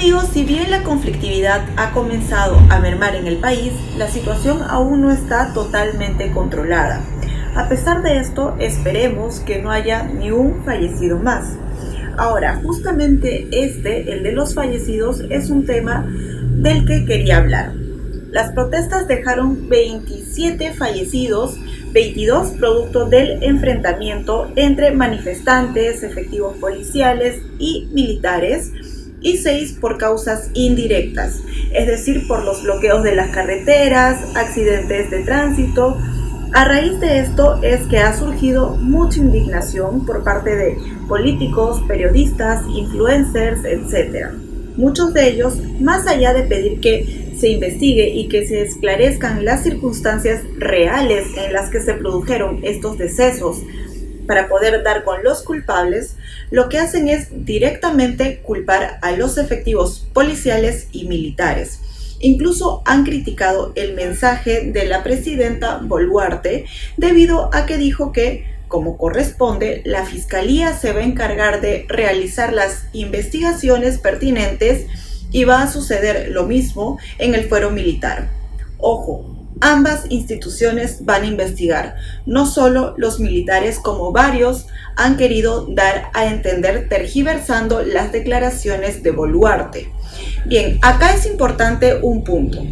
Amigos, si bien la conflictividad ha comenzado a mermar en el país, la situación aún no está totalmente controlada. A pesar de esto, esperemos que no haya ni un fallecido más. Ahora, justamente el de los fallecidos, es un tema del que quería hablar. Las protestas dejaron 27 fallecidos, 22 producto del enfrentamiento entre manifestantes, efectivos policiales y militares, y 6 por causas indirectas, es decir, por los bloqueos de las carreteras, accidentes de tránsito. A raíz de esto es que ha surgido mucha indignación por parte de políticos, periodistas, influencers, etc. Muchos de ellos, más allá de pedir que se investigue y que se esclarezcan las circunstancias reales en las que se produjeron estos decesos para poder dar con los culpables, lo que hacen es directamente culpar a los efectivos policiales y militares. Incluso han criticado el mensaje de la presidenta Boluarte debido a que dijo que, como corresponde, la Fiscalía se va a encargar de realizar las investigaciones pertinentes y va a suceder lo mismo en el fuero militar. Ojo, ambas instituciones van a investigar, no solo los militares como varios han querido dar a entender tergiversando las declaraciones de Boluarte. Bien, acá es importante un punto.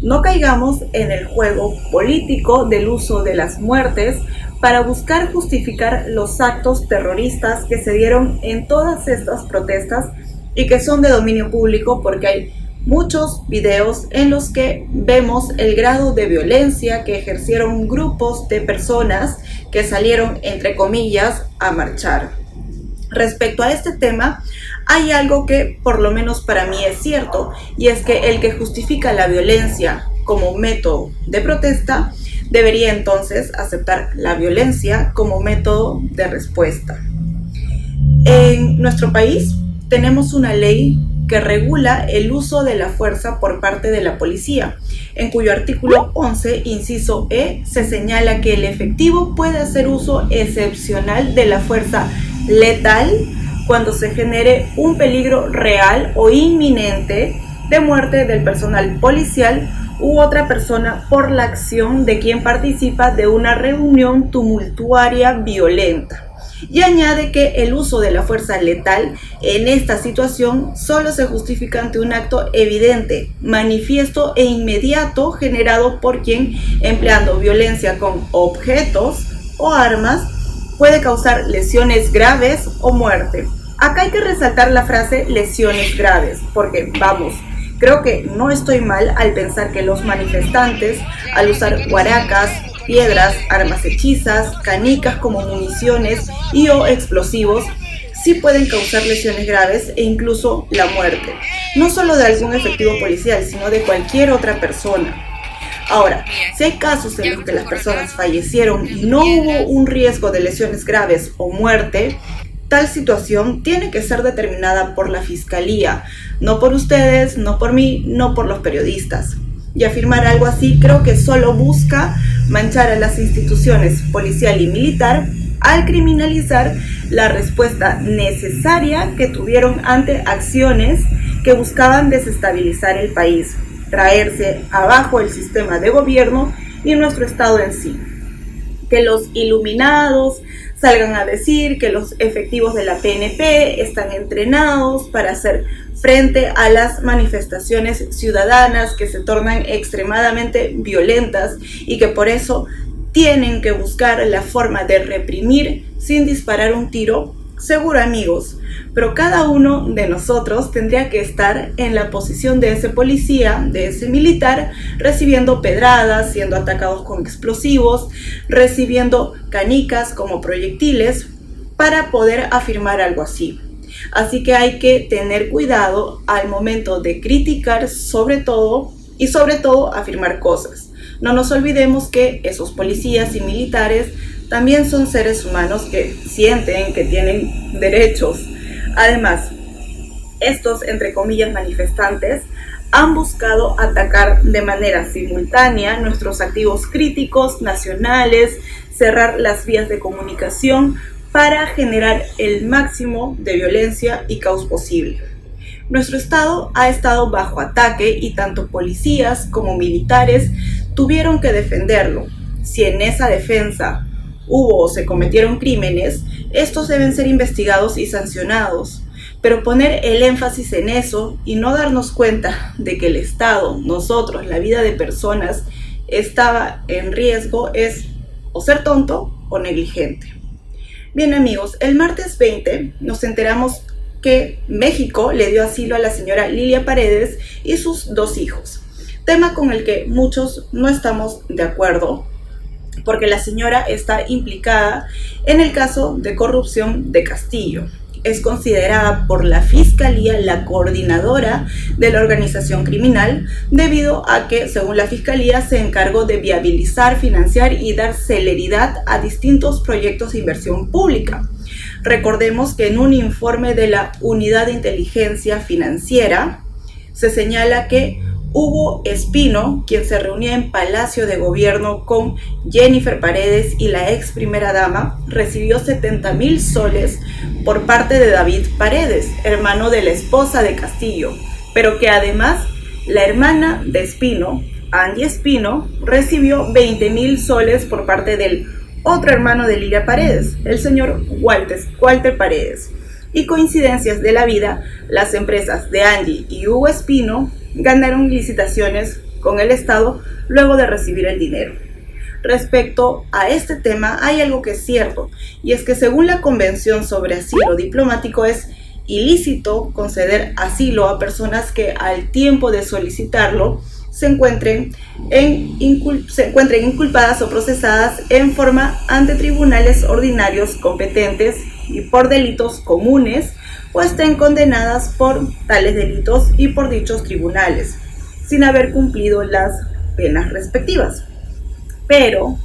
No caigamos en el juego político del uso de las muertes para buscar justificar los actos terroristas que se dieron en todas estas protestas y que son de dominio público, porque hay muchos videos en los que vemos el grado de violencia que ejercieron grupos de personas que salieron, entre comillas, a marchar. Respecto a este tema, hay algo que por lo menos para mí es cierto, y es que el que justifica la violencia como método de protesta debería entonces aceptar la violencia como método de respuesta. En nuestro país tenemos una ley que regula el uso de la fuerza por parte de la policía, en cuyo artículo 11, inciso E, se señala que el efectivo puede hacer uso excepcional de la fuerza letal cuando se genere un peligro real o inminente de muerte del personal policial u otra persona por la acción de quien participa de una reunión tumultuaria violenta. Y añade que el uso de la fuerza letal en esta situación solo se justifica ante un acto evidente, manifiesto e inmediato generado por quien, empleando violencia con objetos o armas, puede causar lesiones graves o muerte. Acá hay que resaltar la frase lesiones graves, porque creo que no estoy mal al pensar que los manifestantes, al usar guaracas, piedras, armas hechizas, canicas como municiones y o explosivos, sí pueden causar lesiones graves e incluso la muerte, no solo de algún efectivo policial, sino de cualquier otra persona. Ahora, si hay casos en los que las personas fallecieron y no hubo un riesgo de lesiones graves o muerte, tal situación tiene que ser determinada por la Fiscalía, no por ustedes, no por mí, no por los periodistas. Y afirmar algo así creo que solo busca manchar a las instituciones policial y militar al criminalizar la respuesta necesaria que tuvieron ante acciones que buscaban desestabilizar el país, traerse abajo el sistema de gobierno y nuestro Estado en sí. Que los iluminados salgan a decir que los efectivos de la PNP están entrenados para hacer frente a las manifestaciones ciudadanas que se tornan extremadamente violentas y que por eso tienen que buscar la forma de reprimir sin disparar un tiro. Seguro, amigos, pero cada uno de nosotros tendría que estar en la posición de ese policía, de ese militar, recibiendo pedradas, siendo atacados con explosivos, recibiendo canicas como proyectiles, para poder afirmar algo así. Así que hay que tener cuidado al momento de criticar sobre todo afirmar cosas. No nos olvidemos que esos policías y militares también son seres humanos que sienten que tienen derechos. Además, estos, entre comillas, manifestantes han buscado atacar de manera simultánea nuestros activos críticos nacionales, cerrar las vías de comunicación para generar el máximo de violencia y caos posible. Nuestro estado ha estado bajo ataque y tanto policías como militares tuvieron que defenderlo. Si en esa defensa hubo o se cometieron crímenes, estos deben ser investigados y sancionados. Pero poner el énfasis en eso y no darnos cuenta de que el Estado, nosotros, la vida de personas, estaba en riesgo es o ser tonto o negligente. Bien amigos, el martes 20 nos enteramos que México le dio asilo a la señora Lilia Paredes y sus 2 hijos, tema con el que muchos no estamos de acuerdo, porque la señora está implicada en el caso de corrupción de Castillo. Es considerada por la Fiscalía la coordinadora de la organización criminal, debido a que, según la Fiscalía, se encargó de viabilizar, financiar y dar celeridad a distintos proyectos de inversión pública. Recordemos que en un informe de la Unidad de Inteligencia Financiera se señala que Hugo Espino, quien se reunía en Palacio de Gobierno con Jennifer Paredes y la ex primera dama, recibió 70,000 soles por parte de David Paredes, hermano de la esposa de Castillo, pero que además la hermana de Espino, Angie Espino, recibió 20,000 soles por parte del otro hermano de Lilia Paredes, el señor Walter Paredes. Y coincidencias de la vida, las empresas de Angie y Hugo Espino ganaron licitaciones con el Estado luego de recibir el dinero. Respecto a este tema, hay algo que es cierto, y es que según la Convención sobre Asilo Diplomático es ilícito conceder asilo a personas que al tiempo de solicitarlo se encuentren inculpadas o procesadas en forma ante tribunales ordinarios competentes y por delitos comunes, o estén condenadas por tales delitos y por dichos tribunales, sin haber cumplido las penas respectivas. Pero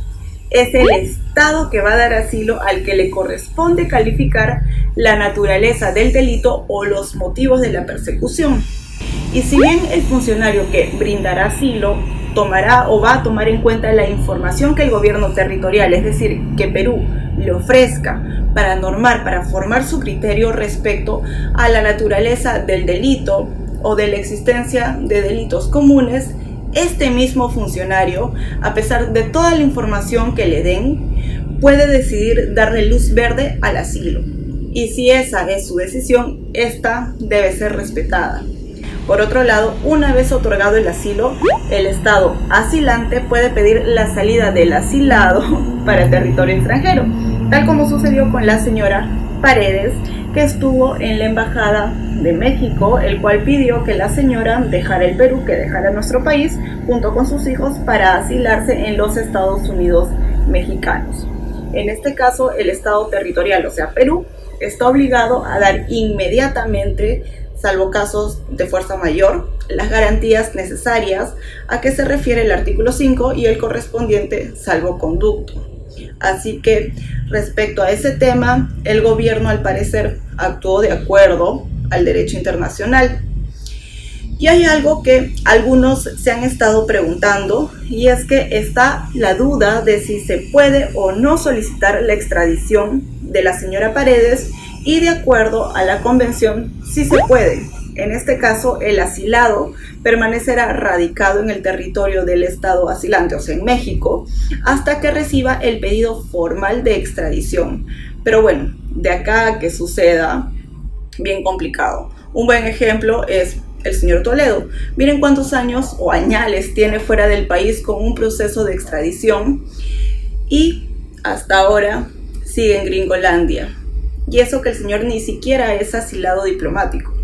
es el Estado que va a dar asilo al que le corresponde calificar la naturaleza del delito o los motivos de la persecución. Y si bien el funcionario que brindará asilo tomará o va a tomar en cuenta la información que el gobierno territorial, es decir, que Perú, le ofrezca para normar, para formar su criterio respecto a la naturaleza del delito o de la existencia de delitos comunes, este mismo funcionario, a pesar de toda la información que le den, puede decidir darle luz verde al asilo. Y si esa es su decisión, esta debe ser respetada. Por otro lado, una vez otorgado el asilo, el Estado asilante puede pedir la salida del asilado para el territorio extranjero, tal como sucedió con la señora Paredes, que estuvo en la Embajada de México, el cual pidió que la señora dejara el Perú, que dejara nuestro país, junto con sus hijos, para asilarse en los Estados Unidos mexicanos. En este caso, el Estado territorial, o sea, Perú, está obligado a dar inmediatamente, salvo casos de fuerza mayor, las garantías necesarias a que se refiere el artículo 5 y el correspondiente salvoconducto. Así que respecto a ese tema, el gobierno al parecer actuó de acuerdo al derecho internacional. Y hay algo que algunos se han estado preguntando, y es que está la duda de si se puede o no solicitar la extradición de la señora Paredes, y de acuerdo a la convención sí se puede. En este caso, el asilado permanecerá radicado en el territorio del estado asilante, o sea, en México, hasta que reciba el pedido formal de extradición. Pero bueno, de acá a que suceda, bien complicado. Un buen ejemplo es el señor Toledo. Miren cuántos años o añales tiene fuera del país con un proceso de extradición y hasta ahora sigue en Gringolandia. Y eso que el señor ni siquiera es asilado diplomático.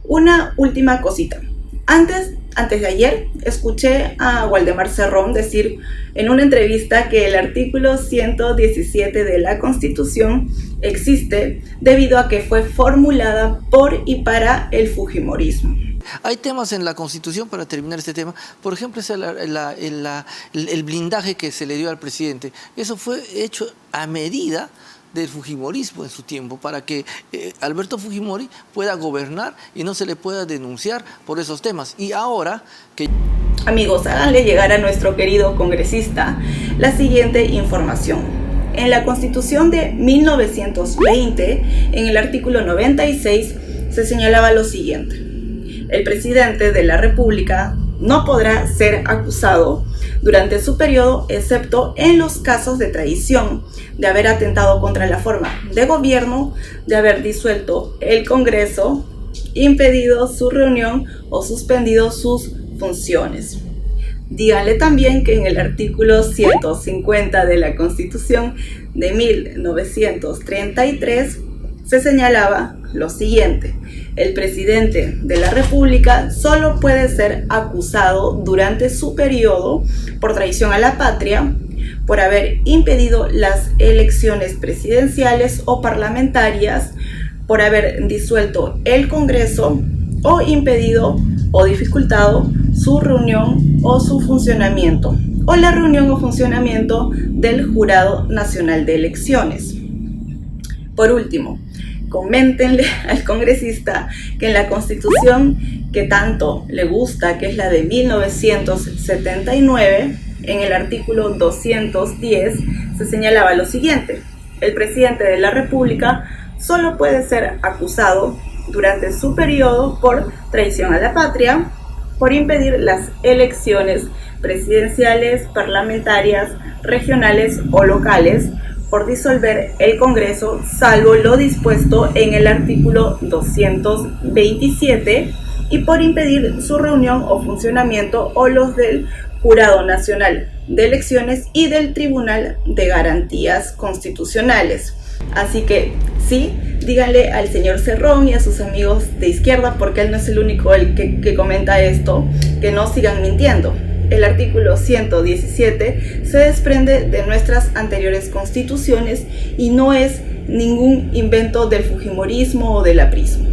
Una última cosita. Antes de ayer escuché a Waldemar Cerrón decir en una entrevista que el artículo 117 de la Constitución existe debido a que fue formulada por y para el fujimorismo. Hay temas en la Constitución, para terminar este tema, por ejemplo, es el blindaje que se le dio al presidente. Eso fue hecho a medida del fujimorismo en su tiempo, para que Alberto Fujimori pueda gobernar y no se le pueda denunciar por esos temas. Y ahora que... Amigos, háganle llegar a nuestro querido congresista la siguiente información. En la Constitución de 1920, en el artículo 96, se señalaba lo siguiente: el presidente de la República no podrá ser acusado durante su periodo excepto en los casos de traición, de haber atentado contra la forma de gobierno, de haber disuelto el Congreso, impedido su reunión o suspendido sus funciones. Díganle también que en el artículo 150 de la Constitución de 1933 se señalaba lo siguiente: el presidente de la República solo puede ser acusado durante su periodo por traición a la patria, por haber impedido las elecciones presidenciales o parlamentarias, por haber disuelto el Congreso o impedido o dificultado su reunión o su funcionamiento, o la reunión o funcionamiento del Jurado Nacional de Elecciones. Por último, coméntenle al congresista que en la Constitución que tanto le gusta, que es la de 1979, en el artículo 210 se señalaba lo siguiente: el presidente de la República solo puede ser acusado durante su periodo por traición a la patria, por impedir las elecciones presidenciales, parlamentarias, regionales o locales, por disolver el Congreso, salvo lo dispuesto en el artículo 227, y por impedir su reunión o funcionamiento o los del Jurado Nacional de Elecciones y del Tribunal de Garantías Constitucionales. Así que sí, díganle al señor Cerrón y a sus amigos de izquierda, porque él no es el único que comenta esto, que no sigan mintiendo. El artículo 117 se desprende de nuestras anteriores constituciones y no es ningún invento del fujimorismo o del aprismo.